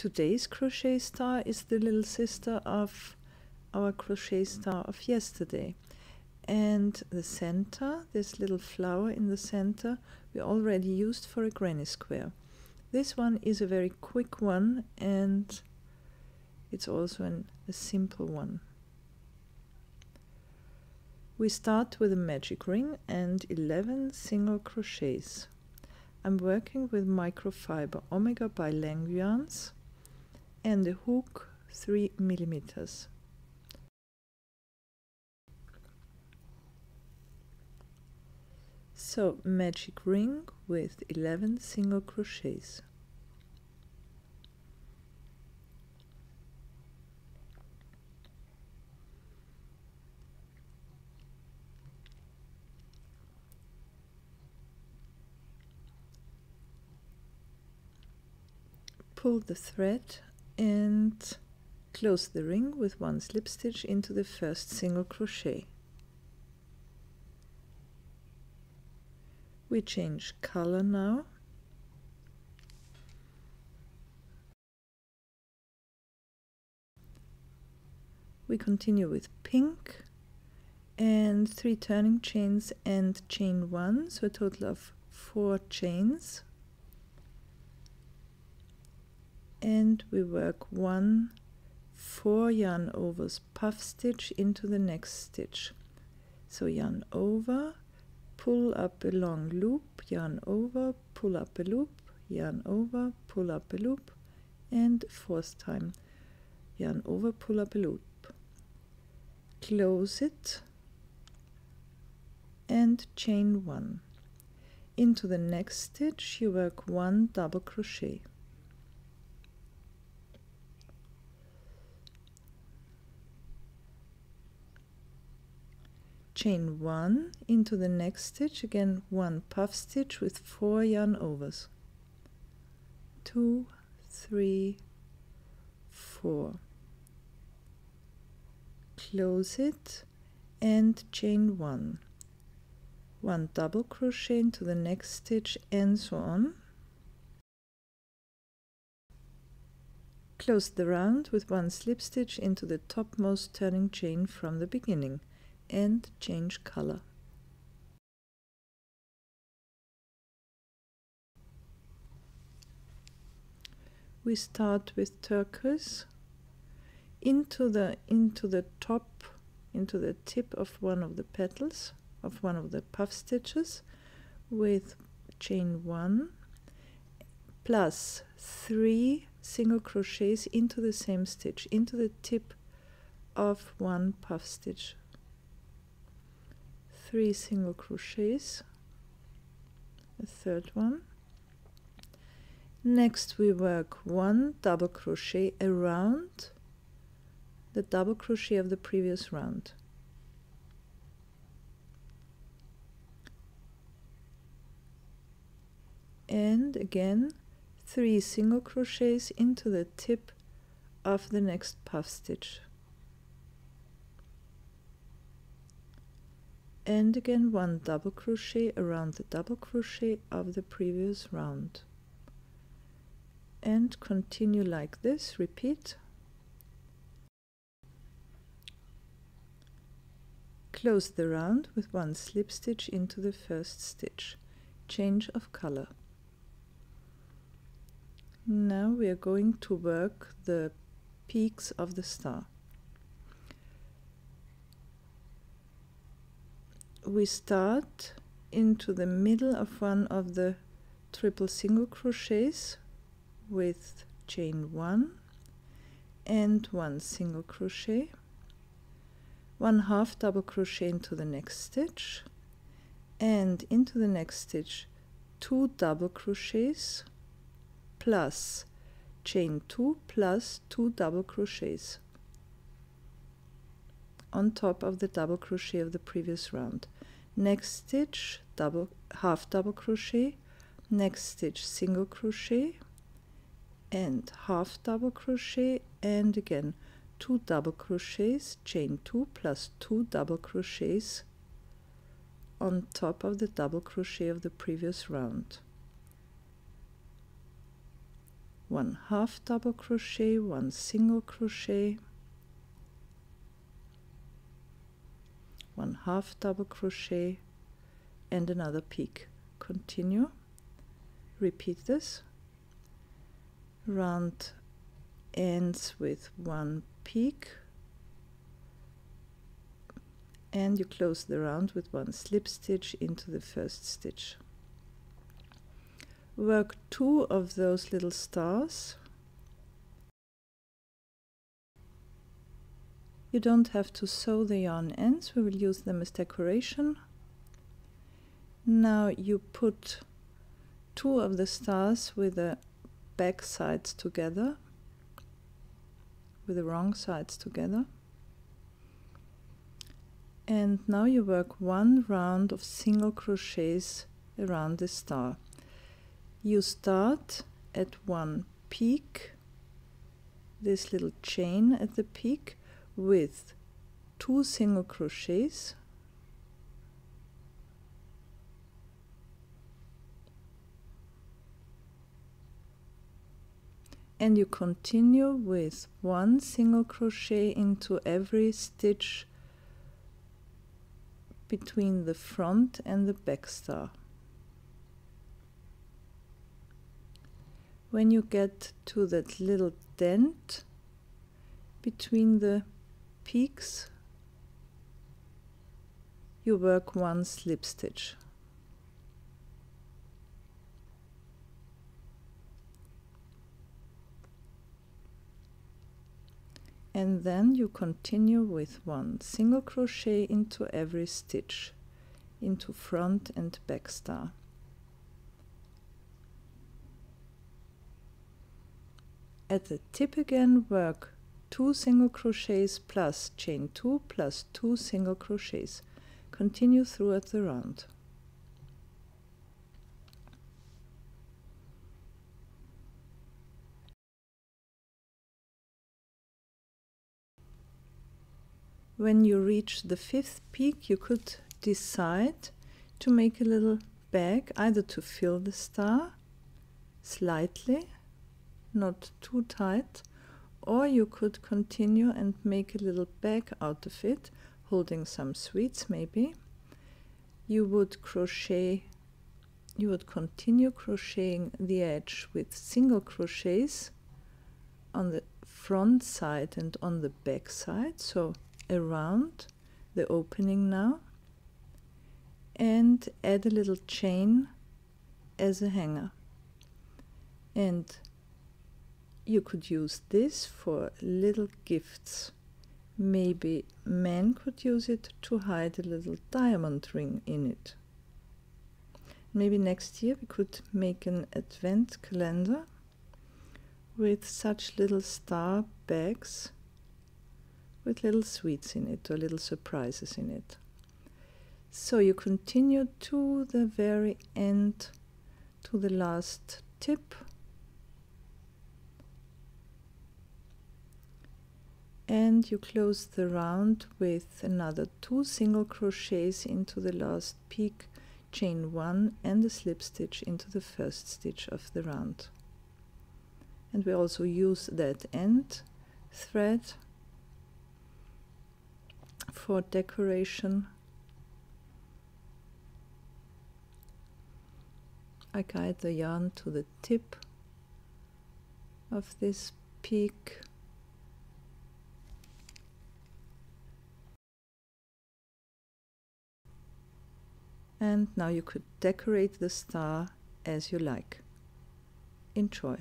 Today's crochet star is the little sister of our crochet star of yesterday. And the center, this little flower in the center, we already used for a granny square. This one is a very quick one, and it's also a simple one. We start with a magic ring and 11 single crochets. I'm working with microfiber Omega by Lang yarns and the hook 3 millimeters. So magic ring with 11 single crochets. Pull the thread and close the ring with one slip stitch into the first single crochet. We change color now. We continue with pink and 3 turning chains and chain 1, so a total of 4 chains. And we work 1 4 yarn overs puff stitch into the next stitch. So yarn over, pull up a long loop, yarn over, pull up a loop, yarn over, pull up a loop, and 4th time yarn over, pull up a loop. Close it and chain 1. Into the next stitch you work 1 double crochet. Chain 1 into the next stitch, again 1 puff stitch with 4 yarn overs. 2, 3, 4. Close it and chain 1. 1 double crochet into the next stitch and so on. Close the round with 1 slip stitch into the topmost turning chain from the beginning and change color. We start with turquoise into the tip of one of the petals of one of the puff stitches with chain 1 plus 3 single crochets into the same stitch, into the tip of 1 puff stitch. 3 single crochets, a 3rd one. Next we work 1 double crochet around the double crochet of the previous round. And again 3 single crochets into the tip of the next puff stitch. And again 1 double crochet around the double crochet of the previous round. And continue like this, repeat. Close the round with 1 slip stitch into the first stitch. Change of color. Now we are going to work the peaks of the star. We start into the middle of one of the triple single crochets with chain 1 and 1 single crochet, 1 half double crochet into the next stitch, and into the next stitch 2 double crochets plus chain 2 plus 2 double crochets on top of the double crochet of the previous round. Next stitch half double crochet, next stitch single crochet and half double crochet, and again 2 double crochets, chain 2 plus 2 double crochets on top of the double crochet of the previous round. 1 half double crochet, 1 single crochet, 1 half double crochet, and another peak. Continue, repeat this. Round ends with 1 peak, and you close the round with 1 slip stitch into the first stitch. Work 2 of those little stars. You don't have to sew the yarn ends, we will use them as decoration. Now you put 2 of the stars with the back sides together, with the wrong sides together. And now you work 1 round of single crochets around the star. You start at 1 peak, this little chain at the peak, with 2 single crochets, and you continue with 1 single crochet into every stitch between the front and the back star. When you get to that little dent between the peaks, you work 1 slip stitch. And then you continue with 1 single crochet into every stitch, into front and back star. At the tip again, work 2 single crochets plus chain 2 plus 2 single crochets. Continue throughout the round. When you reach the 5th peak, you could decide to make a little bag, either to fill the star slightly, not too tight, or you could continue and make a little bag out of it, holding some sweets maybe. You would continue crocheting the edge with single crochets on the front side and on the back side, so around the opening now, and add a little chain as a hanger. And you could use this for little gifts. Maybe men could use it to hide a little diamond ring in it. Maybe next year we could make an advent calendar with such little star bags with little sweets in it or little surprises in it. So you continue to the very end, to the last tip, and you close the round with another 2 single crochets into the last peak, chain 1 and a slip stitch into the first stitch of the round. And we also use that end thread for decoration. I guide the yarn to the tip of this peak, and now you could decorate the star as you like. Enjoy.